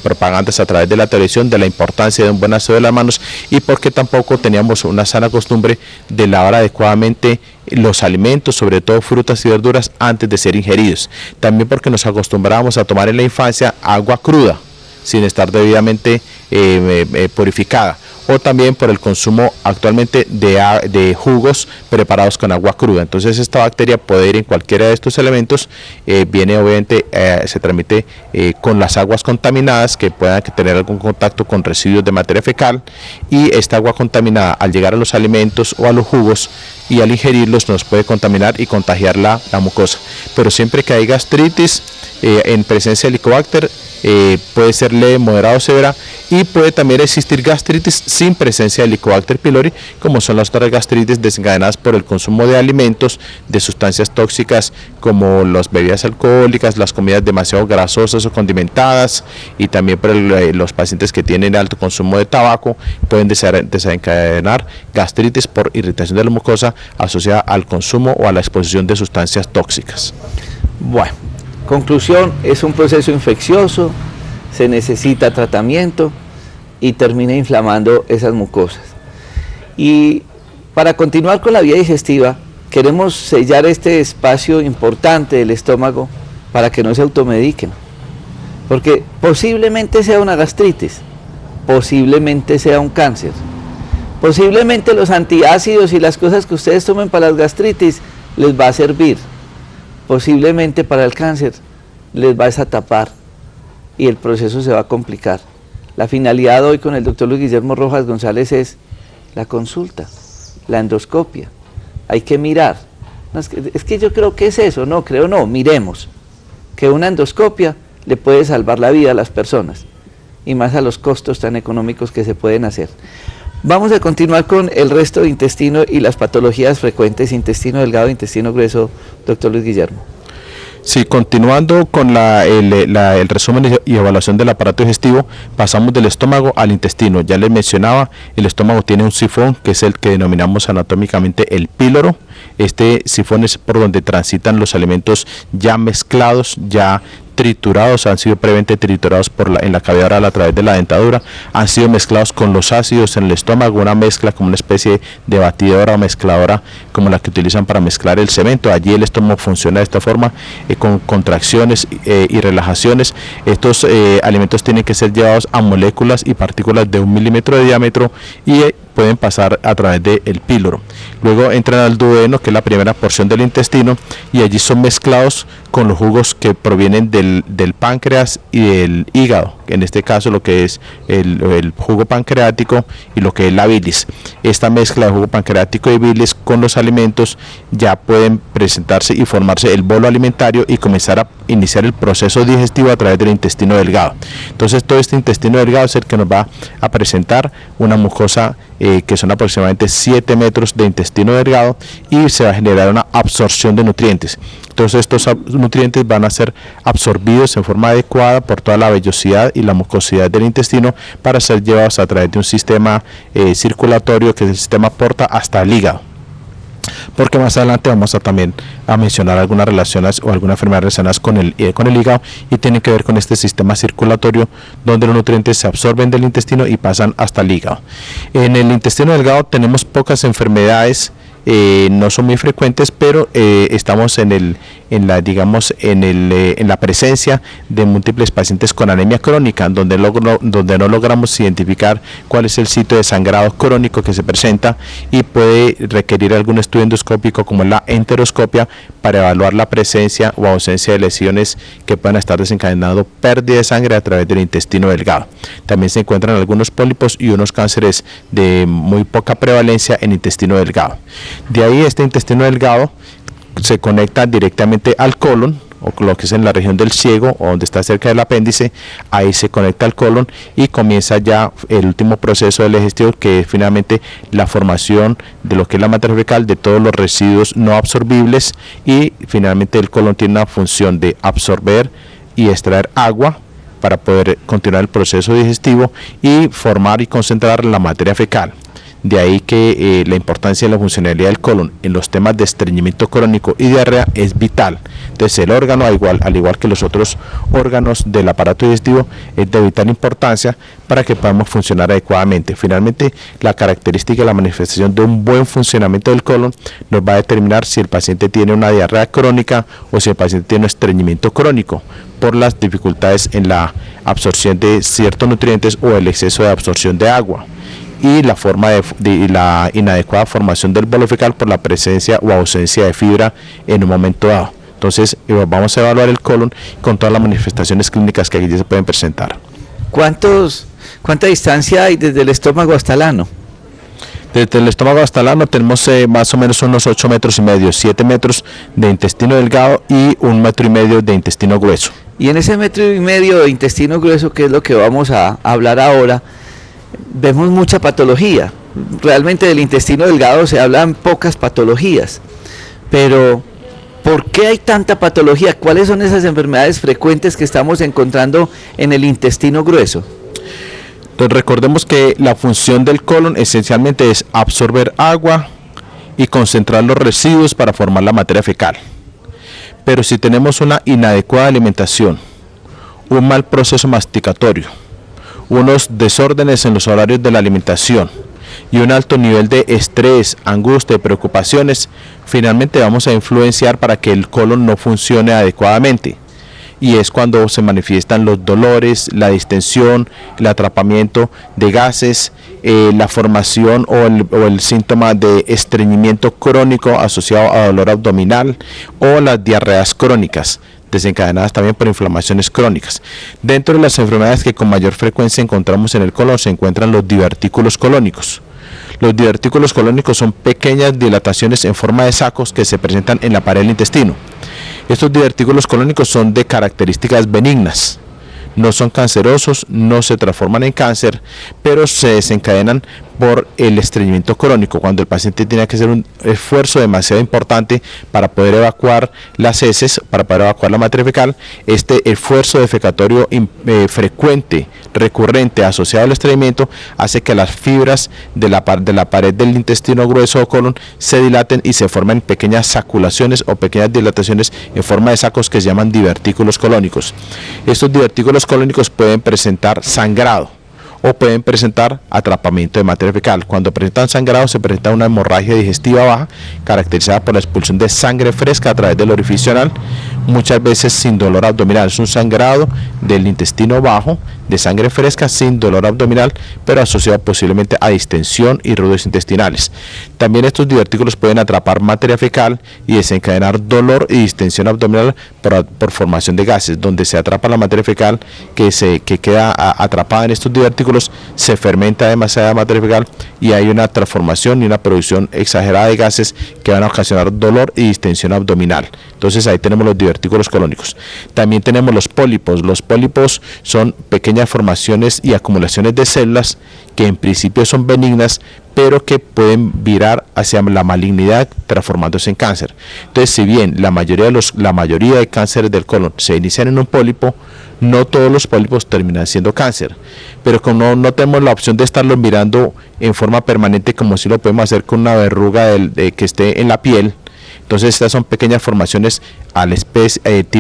propagandas a través de la televisión, de la importancia de un buen aseo de las manos, y porque tampoco teníamos una sana costumbre de lavar adecuadamente los alimentos, sobre todo frutas y verduras, antes de ser ingeridos. También porque nos acostumbrábamos a tomar en la infancia agua cruda sin estar debidamente purificada, o también por el consumo actualmente de jugos preparados con agua cruda. Entonces esta bacteria puede ir en cualquiera de estos elementos, viene obviamente, se transmite con las aguas contaminadas que puedan tener algún contacto con residuos de materia fecal, y esta agua contaminada al llegar a los alimentos o a los jugos y al ingerirlos nos puede contaminar y contagiar la mucosa. Pero siempre que hay gastritis en presencia de Helicobacter, puede ser leve, moderada o severa, y puede también existir gastritis sin presencia de Helicobacter pylori, como son las otras gastritis desencadenadas por el consumo de alimentos, de sustancias tóxicas como las bebidas alcohólicas, las comidas demasiado grasosas o condimentadas, y también por los pacientes que tienen alto consumo de tabaco pueden desencadenar gastritis por irritación de la mucosa asociada al consumo o a la exposición de sustancias tóxicas. Bueno, conclusión: es un proceso infeccioso, se necesita tratamiento y termina inflamando esas mucosas. Y para continuar con la vía digestiva, queremos sellar este espacio importante del estómago para que no se automediquen, porque posiblemente sea una gastritis, posiblemente sea un cáncer, posiblemente los antiácidos y las cosas que ustedes tomen para las gastritis les va a servir, posiblemente para el cáncer les va a tapar y el proceso se va a complicar. La finalidad hoy con el doctor Luis Guillermo Rojas González es la consulta, la endoscopia. Hay que mirar. No, es que yo creo que es eso, no, miremos que una endoscopia le puede salvar la vida a las personas, y más a los costos tan económicos que se pueden hacer. Vamos a continuar con el resto de intestino y las patologías frecuentes: intestino delgado, intestino grueso, doctor Luis Guillermo. Sí, continuando con el resumen y evaluación del aparato digestivo, pasamos del estómago al intestino. Ya les mencionaba, el estómago tiene un sifón, que es el que denominamos anatómicamente el píloro. Este sifón es por donde transitan los alimentos ya mezclados, ya triturados, han sido previamente triturados en la cavidad oral a través de la dentadura, han sido mezclados con los ácidos en el estómago, una mezcla como una especie de batidora o mezcladora como la que utilizan para mezclar el cemento. Allí el estómago funciona de esta forma, con contracciones y relajaciones. Estos alimentos tienen que ser llevados a moléculas y partículas de 1 milímetro de diámetro y pueden pasar a través del píloro. Luego entran al duodeno, que es la primera porción del intestino, y allí son mezclados con los jugos que provienen del páncreas y del hígado, en este caso lo que es el jugo pancreático y lo que es la bilis. Esta mezcla de jugo pancreático y bilis con los alimentos ya pueden presentarse y formarse el bolo alimentario y comenzar a iniciar el proceso digestivo a través del intestino delgado. Entonces todo este intestino delgado es el que nos va a presentar una mucosa que son aproximadamente 7 metros de intestino delgado, y se va a generar una absorción de nutrientes. Entonces estos nutrientes van a ser absorbidos en forma adecuada por toda la vellosidad y la mucosidad del intestino para ser llevados a través de un sistema circulatorio, que es el sistema porta, hasta el hígado. Porque más adelante vamos a también a mencionar algunas relaciones o algunas enfermedades relacionadas con el hígado, y tienen que ver con este sistema circulatorio donde los nutrientes se absorben del intestino y pasan hasta el hígado. En el intestino delgado tenemos pocas enfermedades, no son muy frecuentes, pero estamos en la presencia de múltiples pacientes con anemia crónica, donde no logramos identificar cuál es el sitio de sangrado crónico que se presenta, y puede requerir algún estudio endoscópico como la enteroscopia para evaluar la presencia o ausencia de lesiones que puedan estar desencadenando pérdida de sangre a través del intestino delgado. También se encuentran algunos pólipos y unos cánceres de muy poca prevalencia en intestino delgado. De ahí este intestino delgado se conecta directamente al colon, o lo que es en la región del ciego o donde está cerca del apéndice. Ahí se conecta al colon y comienza ya el último proceso del digestivo, que es finalmente la formación de lo que es la materia fecal, de todos los residuos no absorbibles, y finalmente el colon tiene una función de absorber y extraer agua para poder continuar el proceso digestivo y formar y concentrar la materia fecal. De ahí que la importancia de la funcionalidad del colon en los temas de estreñimiento crónico y diarrea es vital. Entonces el órgano, al igual que los otros órganos del aparato digestivo, es de vital importancia para que podamos funcionar adecuadamente. Finalmente, la característica y la manifestación de un buen funcionamiento del colon nos va a determinar si el paciente tiene una diarrea crónica o si el paciente tiene un estreñimiento crónico, por las dificultades en la absorción de ciertos nutrientes o el exceso de absorción de agua, y la forma de la inadecuada formación del bolo fecal por la presencia o ausencia de fibra en un momento dado. Entonces vamos a evaluar el colon con todas las manifestaciones clínicas que aquí se pueden presentar. ¿Cuánta distancia hay desde el estómago hasta el ano? Desde el estómago hasta el ano tenemos más o menos unos 8 metros y medio, 7 metros de intestino delgado y 1,5 metros de intestino grueso. Y en ese 1,5 metros de intestino grueso, que es lo que vamos a hablar ahora, vemos mucha patología. Realmente del intestino delgado se hablan pocas patologías, pero ¿por qué hay tanta patología? ¿Cuáles son esas enfermedades frecuentes que estamos encontrando en el intestino grueso? Entonces recordemos que la función del colon esencialmente es absorber agua y concentrar los residuos para formar la materia fecal. Pero si tenemos una inadecuada alimentación, un mal proceso masticatorio, unos desórdenes en los horarios de la alimentación y un alto nivel de estrés, angustia y preocupaciones, finalmente vamos a influenciar para que el colon no funcione adecuadamente. Y es cuando se manifiestan los dolores, la distensión, el atrapamiento de gases, la formación o el síntoma de estreñimiento crónico asociado a dolor abdominal, o las diarreas crónicas, desencadenadas también por inflamaciones crónicas. Dentro de las enfermedades que con mayor frecuencia encontramos en el colon se encuentran los divertículos colónicos. Los divertículos colónicos son pequeñas dilataciones en forma de sacos que se presentan en la pared del intestino. Estos divertículos colónicos son de características benignas, no son cancerosos, no se transforman en cáncer, pero se desencadenan por el estreñimiento crónico, cuando el paciente tiene que hacer un esfuerzo demasiado importante para poder evacuar las heces, para poder evacuar la materia fecal. Este esfuerzo defecatorio frecuente, recurrente, asociado al estreñimiento, hace que las fibras de la pared del intestino grueso o colon se dilaten y se formen pequeñas saculaciones o pequeñas dilataciones en forma de sacos que se llaman divertículos colónicos. Estos divertículos colónicos pueden presentar sangrado o pueden presentar atrapamiento de materia fecal. Cuando presentan sangrado se presenta una hemorragia digestiva baja caracterizada por la expulsión de sangre fresca a través del orificio anal, muchas veces sin dolor abdominal. Es un sangrado del intestino bajo de sangre fresca sin dolor abdominal, pero asociado posiblemente a distensión y ruidos intestinales. También estos divertículos pueden atrapar materia fecal y desencadenar dolor y distensión abdominal por formación de gases. Donde se atrapa la materia fecal que queda atrapada en estos divertículos, se fermenta demasiada materia fecal y hay una transformación y una producción exagerada de gases que van a ocasionar dolor y distensión abdominal. Entonces ahí tenemos los divertículos divertículos colónicos. También tenemos los pólipos. Los pólipos son pequeñas formaciones y acumulaciones de células que en principio son benignas, pero que pueden virar hacia la malignidad transformándose en cáncer. Entonces, si bien la mayoría de cánceres del colon se inician en un pólipo, no todos los pólipos terminan siendo cáncer, pero como no tenemos la opción de estarlos mirando en forma permanente como si lo podemos hacer con una verruga que esté en la piel, entonces estas son pequeñas formaciones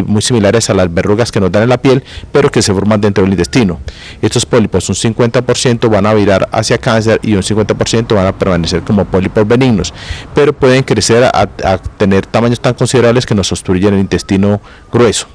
muy similares a las verrugas que nos dan en la piel, pero que se forman dentro del intestino. Estos pólipos, un 50% van a virar hacia cáncer y un 50% van a permanecer como pólipos benignos, pero pueden crecer a tener tamaños tan considerables que nos obstruyen el intestino grueso.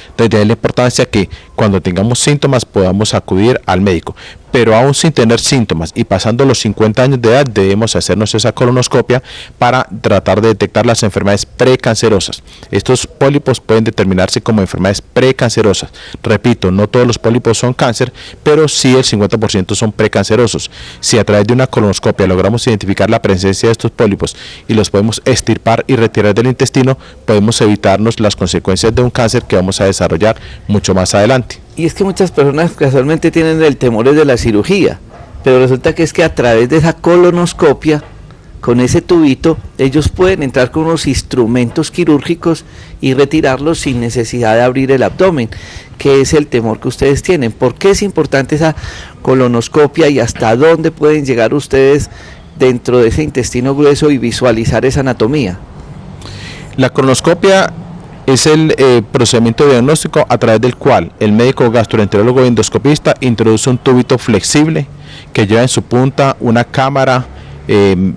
Entonces, de ahí la importancia que cuando tengamos síntomas podamos acudir al médico, pero aún sin tener síntomas y pasando los 50 años de edad debemos hacernos esa colonoscopia para tratar de detectar las enfermedades precancerosas. Estos pólipos pueden determinarse como enfermedades precancerosas. Repito, no todos los pólipos son cáncer, pero sí el 50% son precancerosos. Si a través de una colonoscopia logramos identificar la presencia de estos pólipos y los podemos extirpar y retirar del intestino, podemos evitarnos las consecuencias de un cáncer que vamos a desarrollar mucho más adelante. Y es que muchas personas casualmente tienen el temor de la cirugía, pero resulta que es que a través de esa colonoscopia, con ese tubito, ellos pueden entrar con unos instrumentos quirúrgicos y retirarlos sin necesidad de abrir el abdomen, que es el temor que ustedes tienen. ¿Por qué es importante esa colonoscopia y hasta dónde pueden llegar ustedes dentro de ese intestino grueso y visualizar esa anatomía? La colonoscopia es el procedimiento diagnóstico a través del cual el médico gastroenterólogo o endoscopista introduce un tubito flexible que lleva en su punta una cámara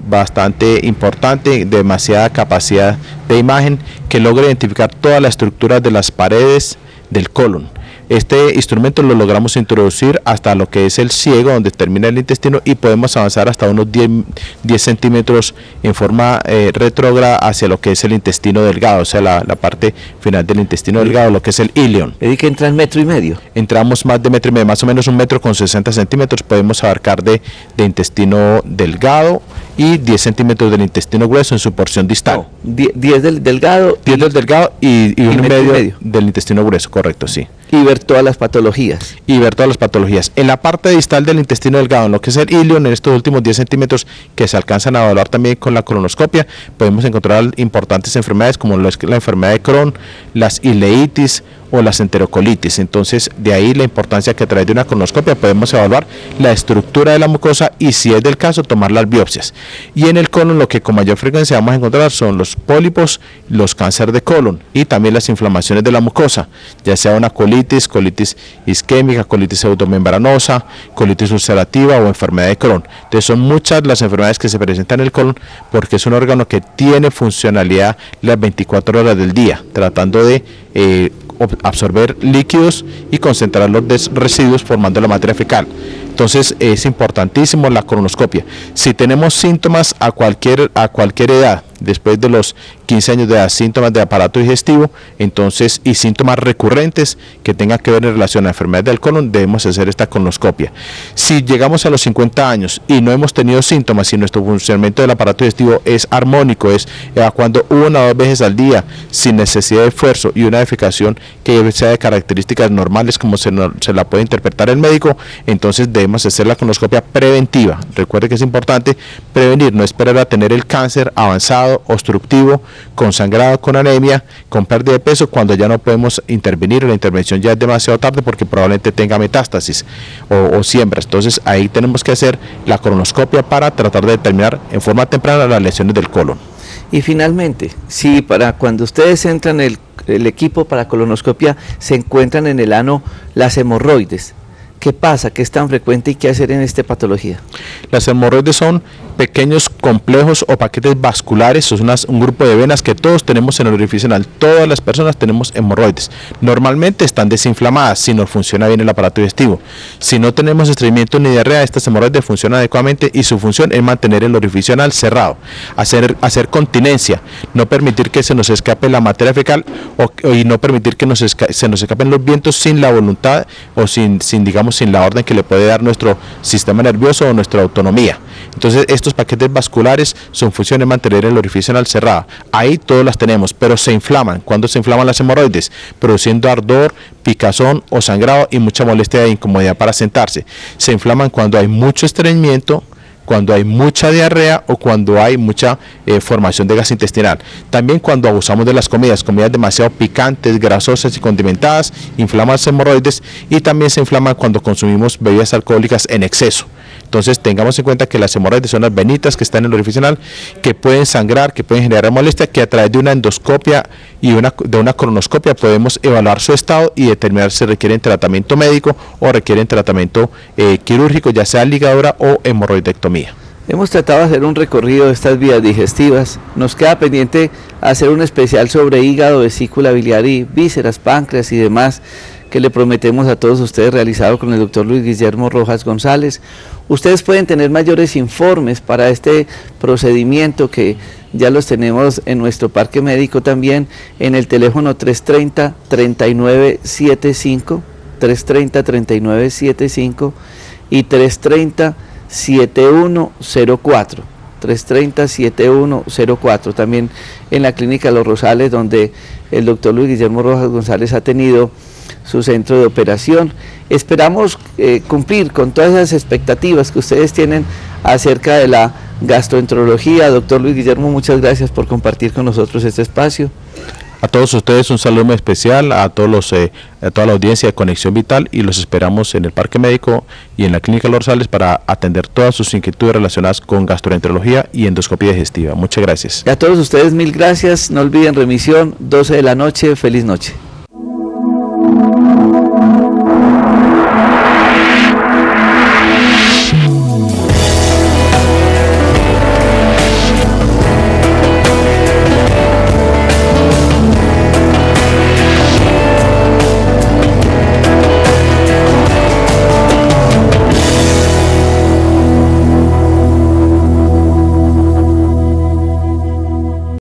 bastante importante, demasiada capacidad de imagen, que logra identificar toda la estructura de las paredes del colon. Este instrumento lo logramos introducir hasta lo que es el ciego, donde termina el intestino, y podemos avanzar hasta unos 10 centímetros en forma retrógrada hacia lo que es el intestino delgado, o sea, la parte final del intestino delgado, lo que es el ileón. ¿Es que entra en 1,5 metros? Entramos más de 1,5 metros, más o menos 1 metro con 60 centímetros, podemos abarcar de intestino delgado y 10 centímetros del intestino grueso en su porción distal. No, 10 del delgado. 10 del delgado y 1,5 metro del intestino grueso, correcto, sí. Y ver todas las patologías. Y ver todas las patologías. En la parte distal del intestino delgado, en lo que es el ileón, en estos últimos 10 centímetros que se alcanzan a evaluar también con la colonoscopia, podemos encontrar importantes enfermedades como la enfermedad de Crohn, las ileitis o las enterocolitis. Entonces, de ahí la importancia que a través de una colonoscopia podemos evaluar la estructura de la mucosa y, si es del caso, tomar las biopsias. Y en el colon lo que con mayor frecuencia vamos a encontrar son los pólipos, los cánceres de colon y también las inflamaciones de la mucosa, ya sea una colitis isquémica, colitis pseudomembranosa, colitis ulcerativa o enfermedad de Crohn. Entonces son muchas las enfermedades que se presentan en el colon, porque es un órgano que tiene funcionalidad las 24 horas del día, tratando de absorber líquidos y concentrar los residuos formando la materia fecal. Entonces es importantísimo la colonoscopia. Si tenemos síntomas a cualquier edad, después de los 15 años de edad, síntomas de aparato digestivo, entonces, y síntomas recurrentes que tengan que ver en relación a la enfermedad del colon, debemos hacer esta colonoscopia. Si llegamos a los 50 años y no hemos tenido síntomas, y nuestro funcionamiento del aparato digestivo es armónico, es evacuando 1 o 2 veces al día sin necesidad de esfuerzo y una defecación que sea de características normales como se la puede interpretar el médico, entonces debemos hacer la colonoscopia preventiva. Recuerde que es importante prevenir, no esperar a tener el cáncer avanzado, obstructivo, con sangrado, con anemia, con pérdida de peso, cuando ya no podemos intervenir, la intervención ya es demasiado tarde porque probablemente tenga metástasis o siembras. Entonces ahí tenemos que hacer la colonoscopia para tratar de determinar en forma temprana las lesiones del colon. Y finalmente, si para cuando ustedes entran el equipo para colonoscopia se encuentran en el ano las hemorroides, ¿qué pasa? ¿Qué es tan frecuente y qué hacer en esta patología? Las hemorroides son pequeños complejos o paquetes vasculares, son un grupo de venas que todos tenemos en el orificio anal. Todas las personas tenemos hemorroides. Normalmente están desinflamadas si no funciona bien el aparato digestivo. Si no tenemos estreñimiento ni diarrea, estas hemorroides funcionan adecuadamente y su función es mantener el orificio anal cerrado, hacer continencia, no permitir que se nos escape la materia fecal y no permitir que se nos escapen los vientos sin la voluntad o sin digamos, digamos, sin la orden que le puede dar nuestro sistema nervioso o nuestra autonomía. Entonces estos paquetes vasculares, su función es mantener el orificio anal cerrado. Ahí todos las tenemos, pero se inflaman. ¿Cuándo se inflaman las hemorroides? Produciendo ardor, picazón o sangrado y mucha molestia e incomodidad para sentarse. Se inflaman cuando hay mucho estreñimiento, cuando hay mucha diarrea o cuando hay mucha formación de gas intestinal. También cuando abusamos de las comidas demasiado picantes, grasosas y condimentadas, inflaman las hemorroides, y también se inflaman cuando consumimos bebidas alcohólicas en exceso. Entonces tengamos en cuenta que las hemorroides son las venitas que están en el orificio anal, que pueden sangrar, que pueden generar molestia, que a través de una endoscopia y de una colonoscopia podemos evaluar su estado y determinar si requieren tratamiento médico o requieren tratamiento quirúrgico, ya sea ligadura o hemorroidectomía. Hemos tratado de hacer un recorrido de estas vías digestivas. Nos queda pendiente hacer un especial sobre hígado, vesícula biliar y vísceras, páncreas y demás, que le prometemos a todos ustedes, realizado con el doctor Luis Guillermo Rojas González. Ustedes pueden tener mayores informes para este procedimiento, que ya los tenemos en nuestro parque médico también, en el teléfono 330-3975, 330-3975 y 330-7104. 330-7104, también en la clínica Los Rosales, donde el doctor Luis Guillermo Rojas González ha tenido su centro de operación. Esperamos cumplir con todas esas expectativas que ustedes tienen acerca de la gastroenterología. Doctor Luis Guillermo, muchas gracias por compartir con nosotros este espacio. A todos ustedes un saludo muy especial, a toda la audiencia de Conexión Vital, y los esperamos en el Parque Médico y en la Clínica Los Rosales para atender todas sus inquietudes relacionadas con gastroenterología y endoscopia digestiva. Muchas gracias. Y a todos ustedes, mil gracias. No olviden remisión, 12 de la noche. Feliz noche.